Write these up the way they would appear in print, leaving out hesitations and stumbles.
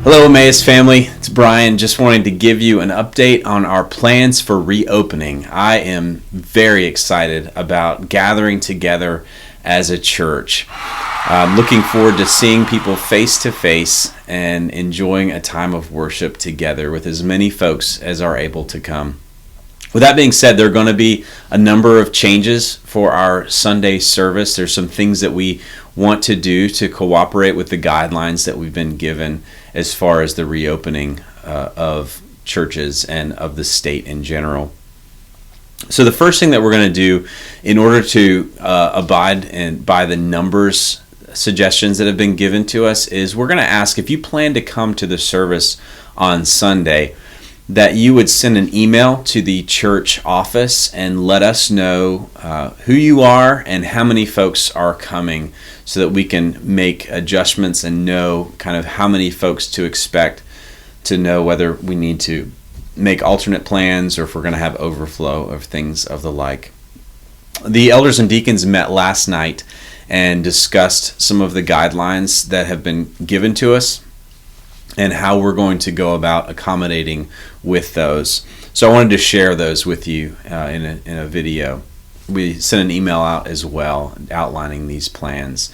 Hello, Emmaus Family. It's Brian. Just wanting to give you an update on our plans for reopening. I am very excited about gathering together as a church. I'm looking forward to seeing people face to face and enjoying a time of worship together with as many folks as are able to come. With that being said, there are going to be a number of changes for our Sunday service. There's some things that we want to do to cooperate with the guidelines that we've been given as far as the reopening of churches and of the state in general. So the first thing that we're going to do in order to abide by the numbers suggestions that have been given to us is we're going to ask, if you plan to come to the service on Sunday, that you would send an email to the church office and let us know who you are and how many folks are coming, so that we can make adjustments and know kind of how many folks to expect, to know whether we need to make alternate plans or if we're going to have overflow of things of the like. The elders and deacons met last night and discussed some of the guidelines that have been given to us and how we're going to go about accommodating with those. So I wanted to share those with you in a video. We sent an email out as well outlining these plans.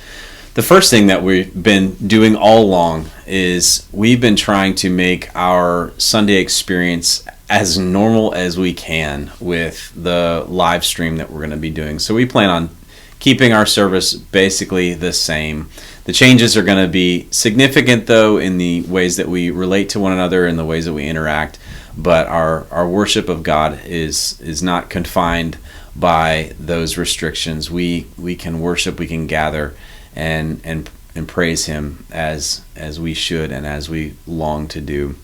The first thing that we've been doing all along is we've been trying to make our Sunday experience as normal as we can with the live stream that we're going to be doing. So we plan on keeping our service basically the same. The changes are going to be significant, though, in the ways that we relate to one another and the ways that we interact, but our worship of God is not confined by those restrictions. We can worship, we can gather and praise Him as we should and as we long to do.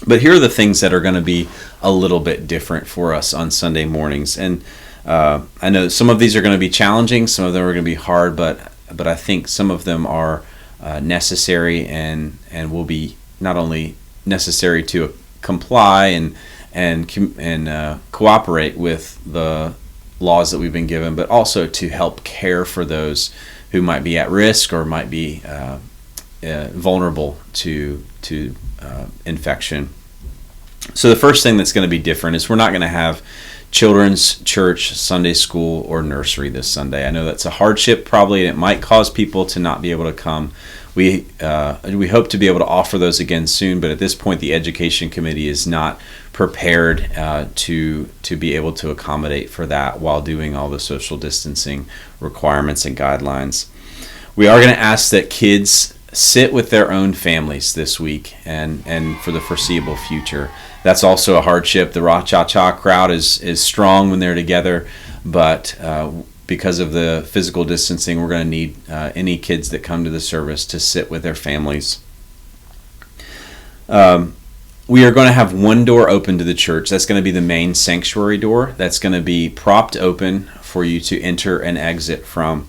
But here are the things that are going to be a little bit different for us on Sunday mornings. And I know some of these are going to be challenging, some of them are going to be hard, but I think some of them are necessary and will be not only necessary to comply and cooperate with the laws that we've been given, but also to help care for those who might be at risk or might be vulnerable to infection. So the first thing that's going to be different is we're not going to have children's church, Sunday school, or nursery this Sunday. I know that's a hardship probably, and it might cause people to not be able to come. We hope to be able to offer those again soon, but at this point the Education Committee is not prepared to be able to accommodate for that while doing all the social distancing requirements and guidelines. We are going to ask that kids sit with their own families this week and for the foreseeable future. That's also a hardship. The Ra-Cha-Cha crowd is strong when they're together, but because of the physical distancing, we're going to need any kids that come to the service to sit with their families. We are going to have one door open to the church. That's going to be the main sanctuary door. That's going to be propped open for you to enter and exit from.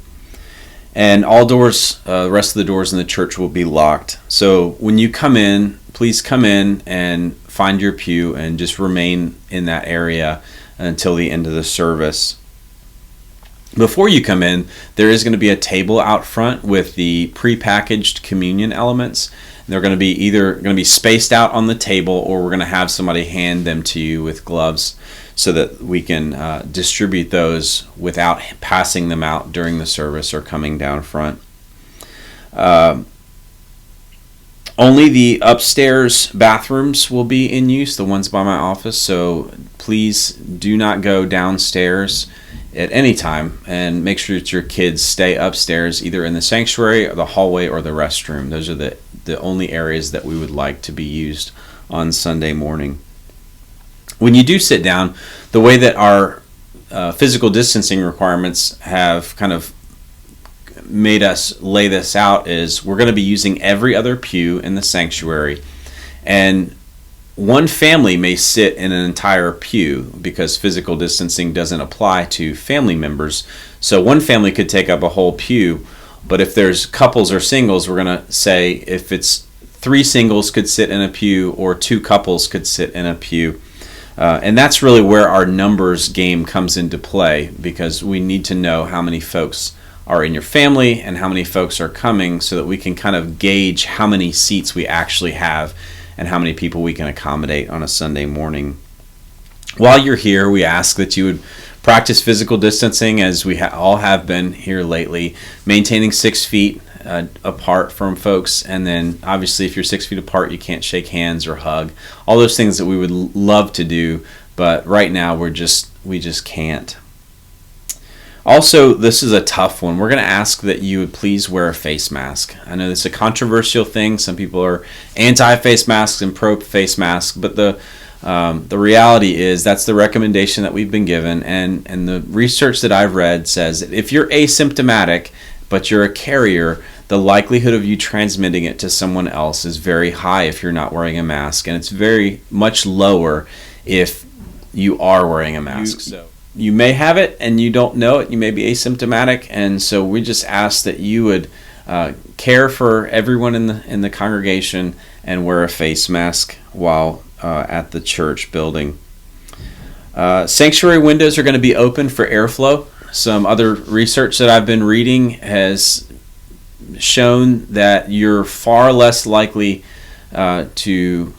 And all doors, the rest of the doors in the church will be locked. So when you come in, please come in and find your pew and just remain in that area until the end of the service. Before you come in, there is going to be a table out front with the prepackaged communion elements. They're going to be either going to be spaced out on the table, or we're going to have somebody hand them to you with gloves so that we can distribute those without passing them out during the service or coming down front. Only the upstairs bathrooms will be in use, the ones by my office, so please do not go downstairs at any time, and make sure that your kids stay upstairs, either in the sanctuary or the hallway or the restroom. Those are the only areas that we would like to be used on Sunday morning. When you do sit down, the way that our physical distancing requirements have kind of made us lay this out is we're going to be using every other pew in the sanctuary, and one family may sit in an entire pew because physical distancing doesn't apply to family members. So one family could take up a whole pew, but if there's couples or singles, we're going to say if it's 3 singles could sit in a pew or 2 couples could sit in a pew. And that's really where our numbers game comes into play, because we need to know how many folks are in your family and how many folks are coming, so that we can kind of gauge how many seats we actually have and how many people we can accommodate on a Sunday morning. While you're here, we ask that you would practice physical distancing, as we all have been here lately, maintaining 6 feet apart from folks. And then obviously if you're 6 feet apart, you can't shake hands or hug, all those things that we would love to do, but right now we just can't. Also, this is a tough one. We're going to ask that you would please wear a face mask. I know this is a controversial thing. Some people are anti-face masks and pro-face masks, but the reality is that's the recommendation that we've been given, and the research that I've read says that if you're asymptomatic but you're a carrier, the likelihood of you transmitting it to someone else is very high if you're not wearing a mask, and it's very much lower if you are wearing a mask. So you may have it and you don't know it. You may be asymptomatic, and so we just ask that you would care for everyone in the congregation and wear a face mask while at the church building. Sanctuary windows are going to be open for airflow. Some other research that I've been reading has shown that you're far less likely to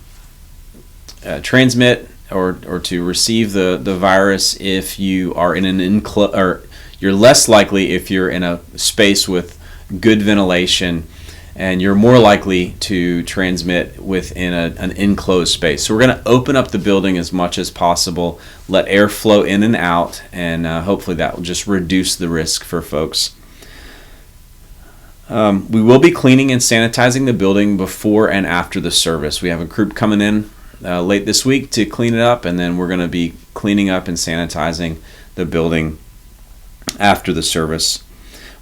transmit or to receive the virus if you are in an or you're less likely if you're in a space with good ventilation, and you're more likely to transmit within an enclosed space. So we're going to open up the building as much as possible, let air flow in and out, and hopefully that will just reduce the risk for folks. We will be cleaning and sanitizing the building before and after the service. We have a group coming in late this week to clean it up, and then we're going to be cleaning up and sanitizing the building after the service.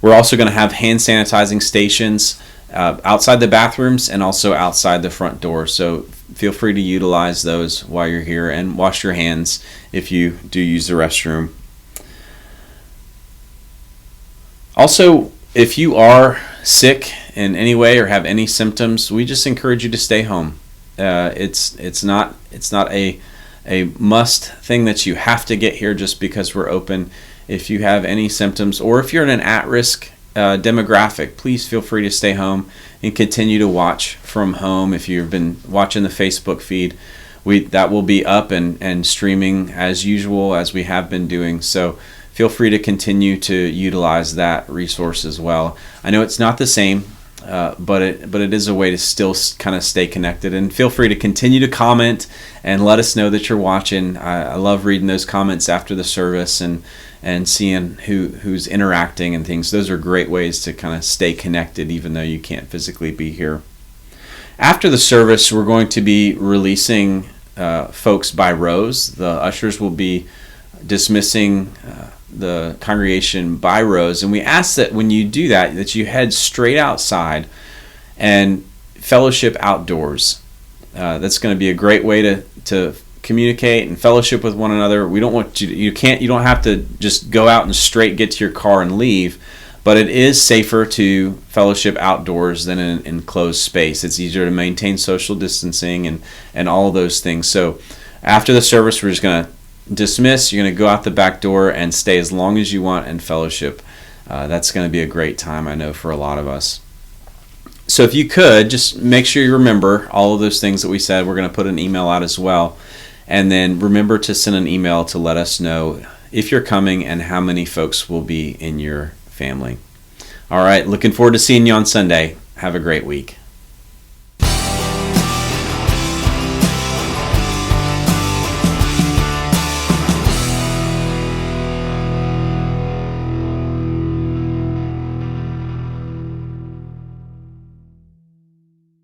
We're also going to have hand sanitizing stations outside the bathrooms and also outside the front door. So feel free to utilize those while you're here, and wash your hands if you do use the restroom. Also, if you are sick in any way or have any symptoms, we just encourage you to stay home. It's not a must thing that you have to get here just because we're open. If you have any symptoms, or if you're in an at-risk demographic, please feel free to stay home and continue to watch from home. If you've been watching the Facebook feed, that will be up and streaming as usual, as we have been doing. So feel free to continue to utilize that resource as well. I know it's not the same, but it is a way to still kind of stay connected. And feel free to continue to comment and let us know that you're watching. I love reading those comments after the service and seeing who's interacting and things. Those are great ways to kind of stay connected even though you can't physically be here. After the service, we're going to be releasing folks by rows. The ushers will be dismissing the congregation by rows, and we ask that when you do that you head straight outside and fellowship outdoors. That's going to be a great way to communicate and fellowship with one another. We don't want you don't have to just go out and straight get to your car and leave, but it is safer to fellowship outdoors than in an enclosed space. It's easier to maintain social distancing and all of those things. So after the service, we're just going to dismiss. You're going to go out the back door and stay as long as you want and fellowship. That's going to be a great time, I know, for a lot of us. So if you could, just make sure you remember all of those things that we said. We're going to put an email out as well. And then remember to send an email to let us know if you're coming and how many folks will be in your family. All right, looking forward to seeing you on Sunday. Have a great week.